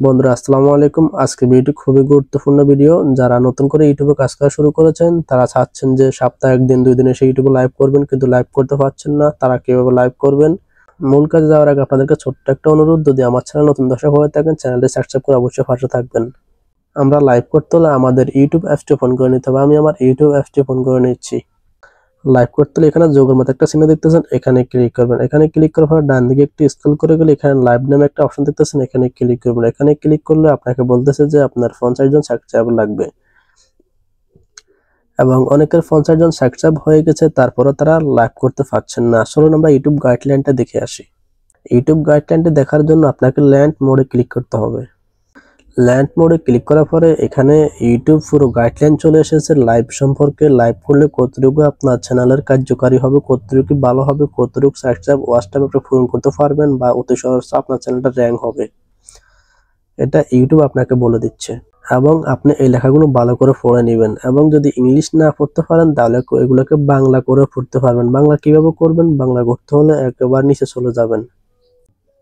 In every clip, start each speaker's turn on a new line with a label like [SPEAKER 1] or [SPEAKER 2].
[SPEAKER 1] বন্ধুরা আসসালামু আলাইকুম। আজকে ভিডিওটি খুবই গুরুত্বপূর্ণ ভিডিও। যারা নতুন করে ইউটিউবে কাজ করা শুরু করেছেন, তারা চাচ্ছেন যে সপ্তাহে একদিন দুই দিন এসে ইউটিউবে লাইভ করবেন, কিন্তু লাইভ করতে পারছেন না। তারা কিভাবে লাইভ করবেন? মূল কাজে যাওয়ার আগে আপনাদেরকে ছোট্ট একটা অনুরোধ, যদি আমার চ্যানেল নতুন দর্শক হয়ে থাকেন, চ্যানেলটি সাবস্ক্রাইব করে অবশ্যই পাশে থাকবেন। আমরা লাইভ করতে হলে আমাদের ইউটিউব অ্যাপসটি ওপেন করে নিতে হবে। আমি আমার ইউটিউব অ্যাপসটি ওপেন করে নিচ্ছি। লাইভ করতে হলে এখানে যোগের মতো একটা চিহ্ন দেখতেছেন, এখানে ক্লিক করবেন। এখানে ক্লিক করার পর ডান দিকে একটু স্ক্রল করে গেলে এখানে লাইভ নামে একটা অপশন দেখতেছেন, এখানে ক্লিক করবেন। এখানে ক্লিক করলে আপনাকে বলতেছে যে আপনার 50 জন সাবস্ক্রাইবার লাগবে, এবং অনেকের 50 জন সাবস্ক্রাইব হয়ে গেছে, তারপরে তারা লাইভ করতে পারছেন না। চলুন আমরা ইউটিউব গাইডলাইনটা দেখে আসি। ইউটিউব গাইডলাইনটা দেখার জন্য আপনাকে ল্যান্ড মোডে ক্লিক করতে হবে। ল্যান্ড মোডে ক্লিক করার পরে এখানে ইউটিউব পুরো গাইডলাইন চলে এসেছে লাইভ সম্পর্কে। লাইভ করলে কতটুকু আপনার চ্যানেলের কার্যকারী হবে, কতটুকু ভালো হবে, কতটুকু সাবস্ক্রাইব ওয়াচ টাইম আপনি পূরণ করতে পারবেন, বা অতি সহজে আপনার চ্যানেলটা র্যাঙ্ক হবে, এটা ইউটিউব আপনাকে বলে দিচ্ছে। এবং আপনি এই লেখাগুলো ভালো করে পড়ে নেবেন, এবং যদি ইংলিশ না পড়তে পারেন তাহলে এগুলোকে বাংলা করে পড়তে পারবেন। বাংলা কিভাবে করবেন? বাংলা করতে হলে একেবারে নিচে চলে যাবেন।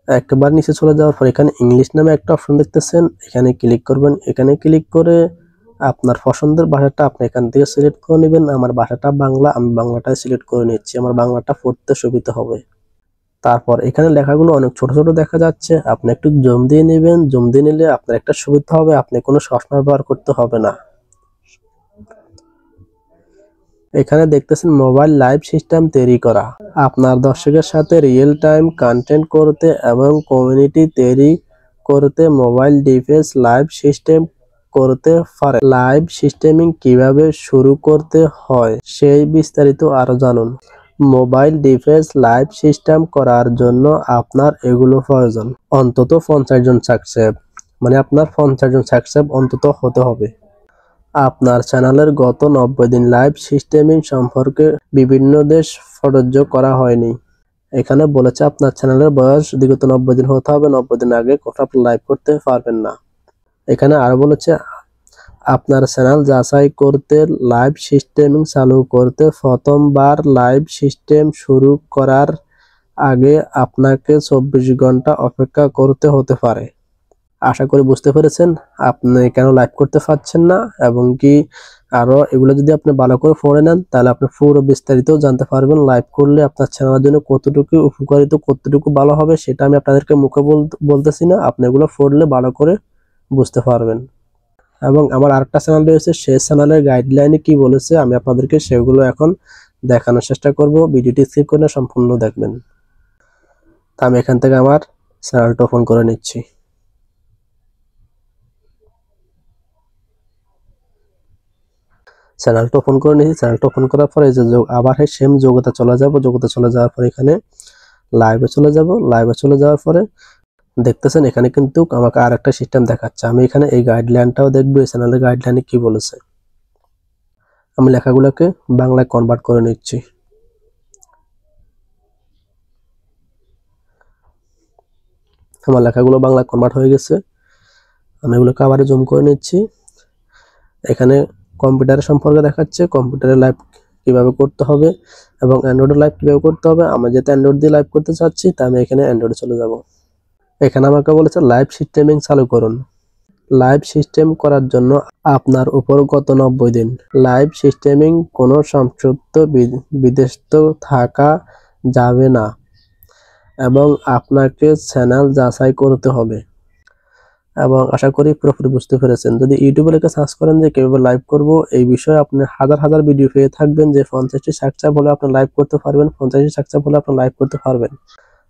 [SPEAKER 1] একবার নিচে চলে যাওয়ার পর এখানে ইংলিশ নামে একটা অপশন দেখতেছেন, এখানে ক্লিক করবেন। এখানে ক্লিক করে আপনার পছন্দের ভাষাটা আপনি এখান থেকে সিলেক্ট করে নেবেন। আমার ভাষাটা বাংলা, আমি বাংলাটাই সিলেক্ট করে নিচ্ছি, আমার বাংলাটা পড়তে সুবিধা হবে। তারপর এখানে লেখাগুলো অনেক ছোট ছোট দেখা যাচ্ছে, আপনি একটু জুম দিয়ে নেবেন। জুম দিয়ে নিলে আপনার একটা সুবিধা হবে, আপনি কোনো সফটওয়্যার ব্যবহার করতে হবে না। এখানে দেখতেছেন মোবাইল লাইভ সিস্টেম তৈরি করা। আপনার দর্শকের সাথে রিয়েল টাইম কন্টেন্ট করতে এবং কমিউনিটি তৈরি করতে মোবাইল ডিভাইস লাইভ সিস্টেম করতে পারে। লাইভ সিস্টেমিং কিভাবে শুরু করতে হয় সেই বিস্তারিত আরো জানুন। মোবাইল ডিভাইস লাইভ সিস্টেম করার জন্য আপনার এগুলো প্রয়োজন। অন্তত 50 জন সাবস্ক্রাইব, মানে আপনার 50 জন সাবস্ক্রাইব অন্তত হতে হবে। আপনার চ্যানেলের গত 90 দিন লাইভ সিস্টেমিং সম্পর্কে বিভিন্ন দেশ প্রযোজ্য করা হয়নি। এখানে বলেছে আপনার চ্যানেলের বয়স বিগত 90 দিন হতে হবে, 90 দিন আগে কোথাও লাইভ করতে পারবেন না। এখানে আরো বলেছে আপনার চ্যানেল যাচাই করতে লাইভ সিস্টেমিং চালু করতে প্রথমবার লাইভ সিস্টেম শুরু করার আগে আপনাকে 24 ঘন্টা অপেক্ষা করতে হতে পারে। আশা করি বুঝতে পেরেছেন আপনি কেন লাইভ করতে পারছেন না, এবং কি আরো এগুলো যদি আপনি ভালো করে পড়ে নেন তাহলে আপনি পুরো বিস্তারিত জানতে পারবেন। লাইভ করলে আপনার চ্যানেলের জন্য কতটুকু উপকারিত, কতটুকু ভালো হবে সেটা আমি আপনাদেরকে মুখে বলতেছি না, আপনি এগুলো পড়লে ভালো করে বুঝতে পারবেন। এবং আমার আরেকটা চ্যানেল রয়েছে, সেই চ্যানেলের গাইডলাইনে কি বলেছে আমি আপনাদেরকে সেগুলো এখন দেখানোর চেষ্টা করব। ভিডিওটি স্কিপ করে সম্পূর্ণ দেখবেন। তা আমি এখান থেকে আমার চ্যানেলটা ওপেন করে নিচ্ছি। চ্যানেলটা ওপেন করে নিয়েছি। চ্যানেলটা ওপেন করার পরে যে আবার সেম যোগ্যতা চলে যাব। যোগ্যতা চলে যাওয়ার পরে এখানে লাইভে চলে যাব। লাইভে চলে যাওয়ার পরে দেখতেছেন এখানে কিন্তু আমাকে আর একটা সিস্টেম দেখাচ্ছে। আমি এখানে এই গাইডলাইনটাও দেখবো, এই চ্যানেলের গাইডলাইনে কি বলেছে। আমি লেখাগুলোকে বাংলায় কনভার্ট করে নিচ্ছি। আমার লেখাগুলো বাংলায় কনভার্ট হয়ে গেছে। আমি এগুলোকে আবার জুম করে নিচ্ছি। এখানে কম্পিউটারের সম্পর্কে দেখাচ্ছে, কম্পিউটারে লাইভ কিভাবে করতে হবে এবং অ্যান্ড্রয়েডে লাইভ কিভাবে করতে হবে। আমি যেহেতু অ্যান্ড্রয়েড দিয়ে লাইভ করতে চাচ্ছি, তাই আমি এখানে অ্যান্ড্রয়েডে চলে যাব। এখানে আমাকে বলেছে লাইভ সিস্টেমিং চালু করুন। লাইভ সিস্টেম করার জন্য আপনার উপর গত 90 দিন লাইভ সিস্টেমিং কোনো সংক্ষিপ্ত বিদেশত থাকা যাবে না, এবং আপনাকে চ্যানেল যাচাই করতে হবে। এবং আশা করি পুরোপুরি বুঝতে পেরেছেন। যদি ইউটিউবে লিখে সার্চ করেন যে কিভাবে লাইভ করব, এই বিষয়ে আপনি হাজার হাজার ভিডিও পেয়ে থাকবেন যে 50টি সাবস্ক্রাইব হলে আপনি লাইভ করতে পারবেন, 50টি সাবস্ক্রাইব হলে আপনি লাইভ করতে পারবেন।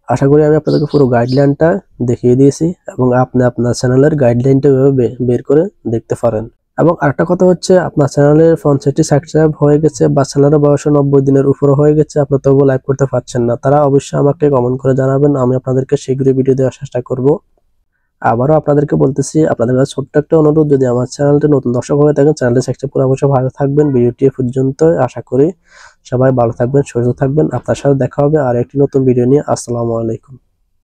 [SPEAKER 1] আশা করি আমি আপনাদেরকে পুরো গাইডলাইনটা দেখিয়ে দিয়েছি, এবং আপনি আপনার চ্যানেলের গাইডলাইনটা এভাবে বের করে দেখতে পারেন। এবং আরেকটা কথা হচ্ছে, আপনার চ্যানেলের 50টি সাবস্ক্রাইব হয়ে গেছে বা চ্যানেলের বয়স 90 দিনের উপরে হয়ে গেছে, আপনি তবুও লাইভ করতে পারছেন না, তারা অবশ্যই আমাকে কমেন্ট করে জানাবেন। আমি আপনাদেরকে শীঘ্রই ভিডিও দেওয়ার চেষ্টা করব। আবারও আপনাদেরকে বলতেছি, আপনাদের কাছে ছোট্ট একটা অনুরোধ, যদি আমার চ্যানেলটি নতুন দর্শক হয়ে থাকেন, চ্যানেলটি সাবস্ক্রাইব করে অবশ্যই ভালো থাকবেন। ভিডিওটি পর্যন্ত আশা করি সবাই ভালো থাকবেন, সুস্থ থাকবেন। আপনার সাথে দেখা হবে আর একটি নতুন ভিডিও নিয়ে। আসসালামু আলাইকুম।